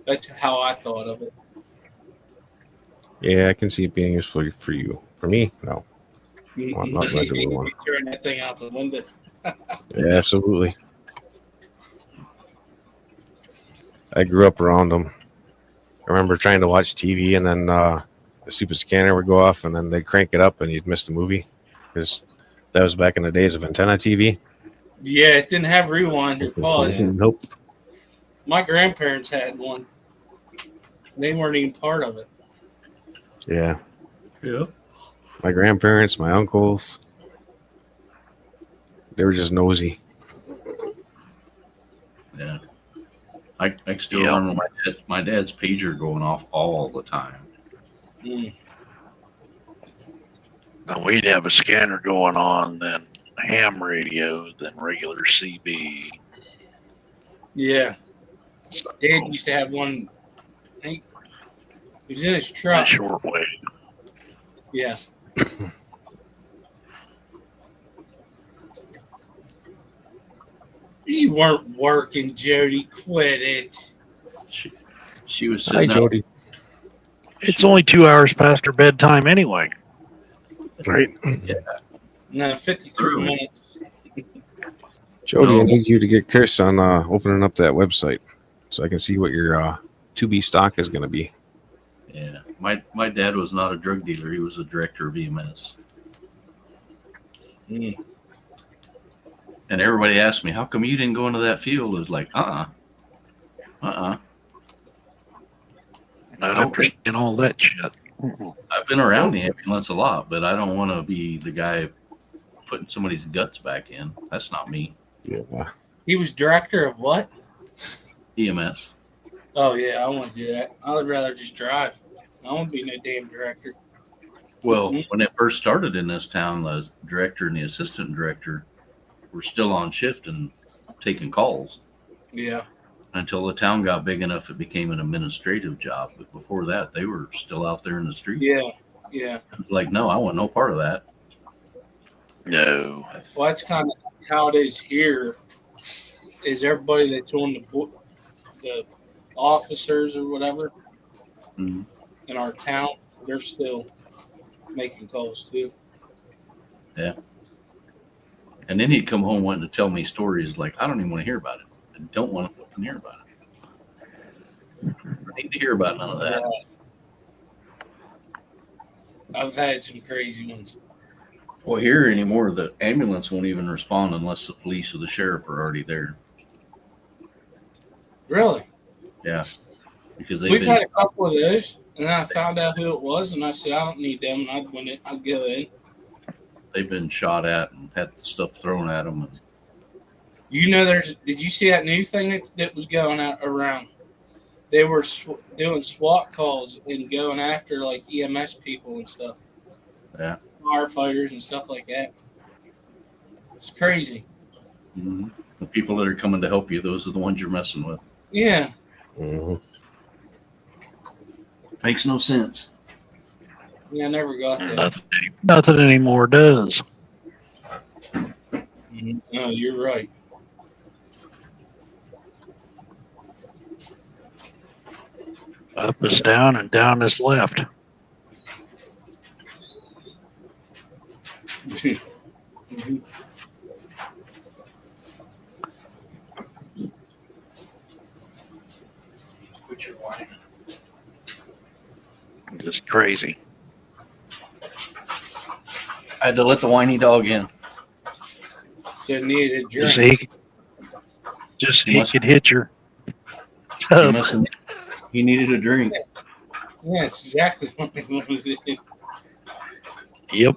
That's how I thought of it. Yeah, I can see it being useful for you. For me, no. Well, I'm not gonna do one. Throwing that thing out the window. Yeah, absolutely. I grew up around them. I remember trying to watch TV and then the stupid scanner would go off and then they'd crank it up and you'd miss the movie. Because that was back in the days of antenna TV. Yeah, it didn't have rewind or pause. Nope. My grandparents had one. They weren't even part of it. Yeah. Yeah. My grandparents, my uncles, they were just nosy. Yeah. I still Yeah. remember my dad's pager going off all the time. Mm. Now we'd have a scanner going on, then ham radio, then regular CB. Yeah. Dad used to have one. I think he was in his That truck. shortwave. Yeah. You weren't working, Jody. Quit it. She was Hi, sitting out. Jody. It's only 2 hours past her bedtime anyway. Right. No, 53 Early. minutes. Jody, I No. need you to get Chris on opening up that website so I can see what your to-be stock is going to be. Yeah. My dad was not a drug dealer. He was a director of EMS. Mm. And everybody asked me, how come you didn't go into that field? It was like, I don't understand all that shit. I've been around the ambulance a lot, but I don't want to be the guy putting somebody's guts back in. That's not me. Yeah. He was director of what? EMS. Oh, yeah, I won't do that. I would rather just drive. I won't be no damn director. Well, Mhm. when it first started in this town, the director and the assistant director were still on shift and taking calls Yeah. until the town got big enough it became an administrative job. But before that, they were still out there in the street. Yeah. Yeah. Like, no, I want no part of that. No. Well, that's kind of how it is here. Is everybody that's on the officers or whatever Mhm. in our town, they're still making calls too. And then he'd come home wanting to tell me stories like, I don't even want to hear about it. I don't want to fucking hear about it. I need to hear about none of that. I've had some crazy ones. Well, here anymore, the ambulance won't even respond unless the police or the sheriff are already there. Really? Yeah. Because they've We've been, had a couple of those, and then I found out who it was, and I said, I don't need them, and I'd go in. they've been shot at and had stuff thrown at them. And You know, did you see that new thing that was going out around? They were doing SWAT calls and going after like EMS people and stuff. Yeah. Firefighters and stuff like that. It's crazy. the people that are coming to help you, those are the ones you're messing with. Yeah. Mhm. Makes no sense. Yeah, I never got that. Nothing anymore does. No, you're right. Up is down and down is left. Just crazy. I had to let the whiny dog in. So needed a Just drink. he could hit your tub. He needed a drink. Yeah, it's exactly what I wanted to do. Yep.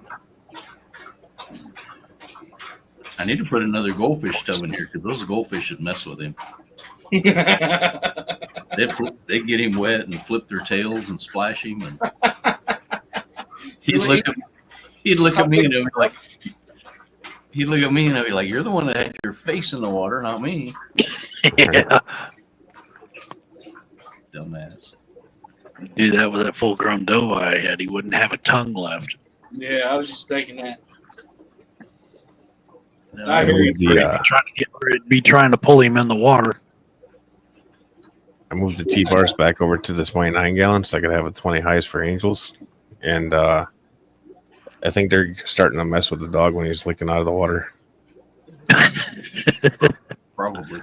I need to put another goldfish tub in here because those goldfish would mess with him. They get him wet and flip their tails and splash him. And he'd look at me and I'd be like, "You're the one that had your face in the water, not me." Yeah. Dumbass. Do that with that full-grown doe I had. He wouldn't have a tongue left. Yeah, I was just thinking that. And I hear you. Be trying to pull him in the water. I moved the T-bars back over to the 29 gallon so I could have a 20 highs for angels. And I think they're starting to mess with the dog when he's licking out of the water. Probably.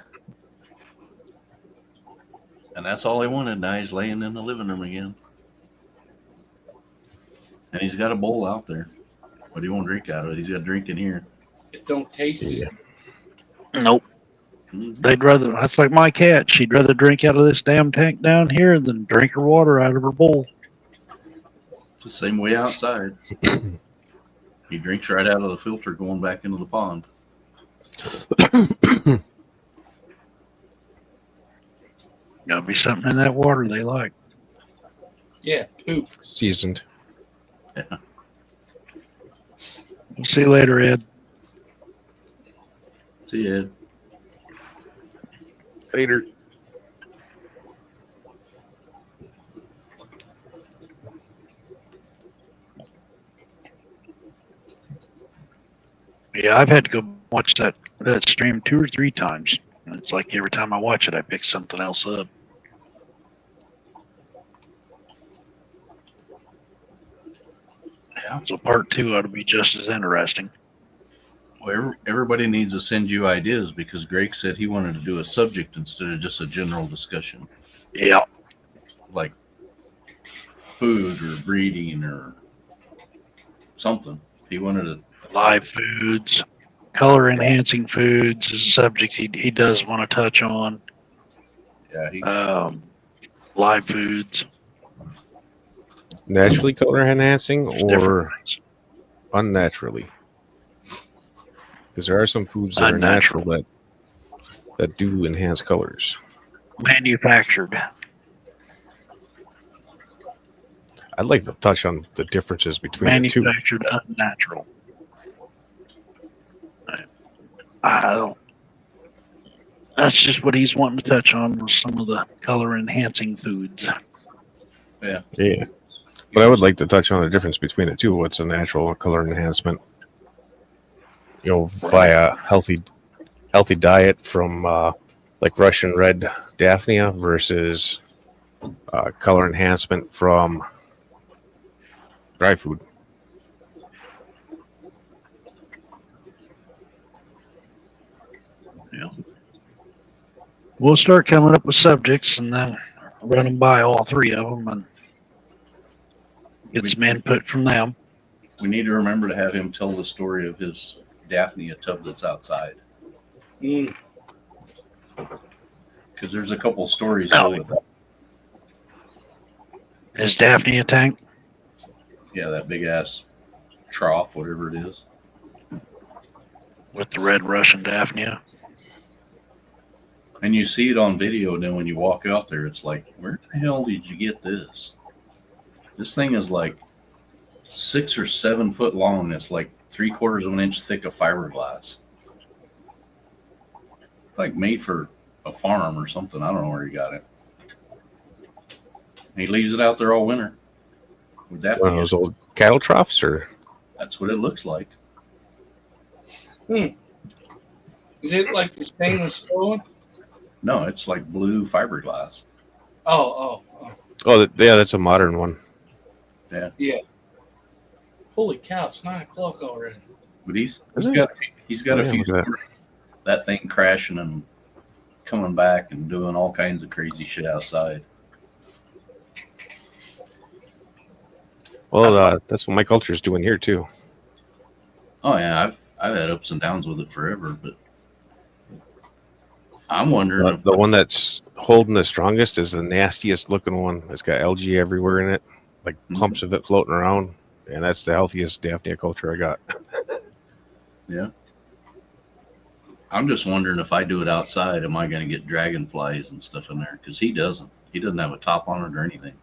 And that's all he wanted. Now he's laying in the living room again. And he's got a bowl out there. What do you want to drink out of it? He's got a drink in here. It don't taste it. Nope. They'd rather. That's like my cat. She'd rather drink out of this damn tank down here than drink her water out of her bowl. It's the same way outside. He drinks right out of the filter going back into the pond. Gotta be something in that water they like. Yeah, poop. Seasoned. Yeah. We'll see you later, Ed. See you, Ed. Later. Yeah, I've had to go watch that stream 2 or 3 times. And it's like every time I watch it, I pick something else up. Yeah. So part 2 ought to be just as interesting. Well, everybody needs to send you ideas because Greg said he wanted to do a subject instead of just a general discussion, Yeah. like food or breeding or something. He wanted to. Live foods, color enhancing foods is a subject he does want to touch on. Yeah, Live foods. Naturally color enhancing There's or different things. unnaturally? Because there are some foods that are natural that do enhance colors. Manufactured. I'd like to touch on the differences between the two. Manufactured unnatural. I don't. That's just what he's wanting to touch on was some of the color enhancing foods. Yeah. But I would like to touch on the difference between the two. What's a natural color enhancement? Via healthy diet from like Russian red Daphnia versus color enhancement from dry food. Yeah. We'll start coming up with subjects and then run them by all 3 of them and get some input from them. We need to remember to have him tell the story of his Daphnia tub that's outside. Mm. Because there's a couple stories Oh. with that. Is Daphne a tank? Yeah, that big ass trough, whatever it is. With the red Russian Daphnia? And you see it on video, and then when you walk out there, it's like, where the hell did you get this? This thing is like 6 or 7 foot long. It's like 3/4 of an inch thick of fiberglass. Like made for a farm or something. I don't know where he got it. He leaves it out there all winter. Would that One of be those old cattle troughs, or That's what it looks like. Is it like the stainless steel one? No, it's like blue fiberglass. Oh. yeah, that's a modern one. Yeah. Holy cow! It's 9 o'clock already. But Is he's it? got he's got Oh, a yeah, few look at that. stories. That thing crashing and coming back and doing all kinds of crazy shit outside. Well, that's what my culture's doing here too. Oh yeah, I've had ups and downs with it forever, but I'm wondering if The one that's holding the strongest is the nastiest looking one. It's got algae everywhere in it, like clumps of it floating around, and that's the healthiest Daphnia culture I got. yeah. I'm just wondering if I do it outside, am I going to get dragonflies and stuff in there? Because he doesn't. He doesn't have a top on it or anything.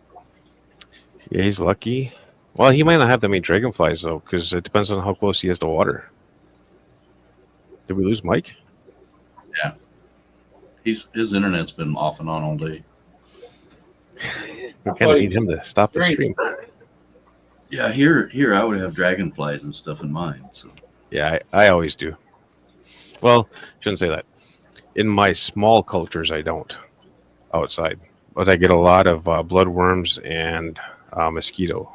Yeah, he's lucky. Well, he might not have that many dragonflies though, because it depends on how close he is to water. Did we lose Mike? His internet's been off and on all day. We kind of need him to stop the stream. Yeah, here I would have dragonflies and stuff in mine. So Yeah, I always do. Well, shouldn't say that. In my small cultures, I don't outside, but I get a lot of bloodworms and mosquito.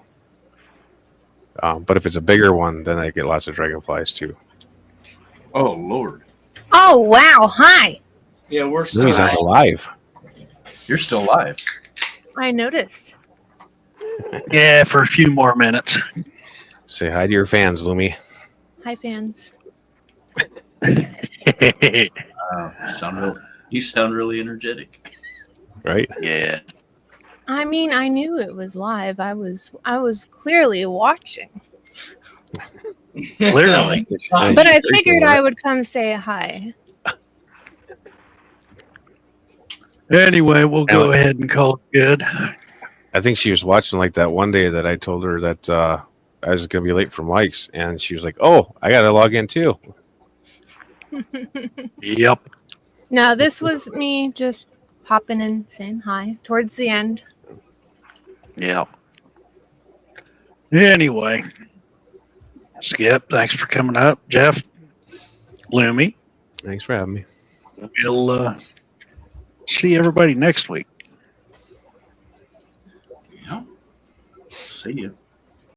But if it's a bigger one, then I get lots of dragonflies too. oh Lord, Oh, wow. Hi. Yeah, we're still He's not alive. you're still alive. I noticed. Yeah, for a few more minutes. Say hi to your fans, Lumi. Hi, fans. You sound really energetic. Right? Yeah. I mean, I knew it was live. I was clearly watching. Clearly. But I figured I would come say hi. Anyway, we'll go ahead and call it good. I think she was watching like that one day that I told her that I was going to be late for Mike's, and she was like, "Oh, I got to log in too." Yep. No, this was me just popping in, saying hi towards the end. Yep. Anyway, Skip, thanks for coming up. Jeff, Lumi, Thanks for having me. we'll see everybody next week. Yeah. See you.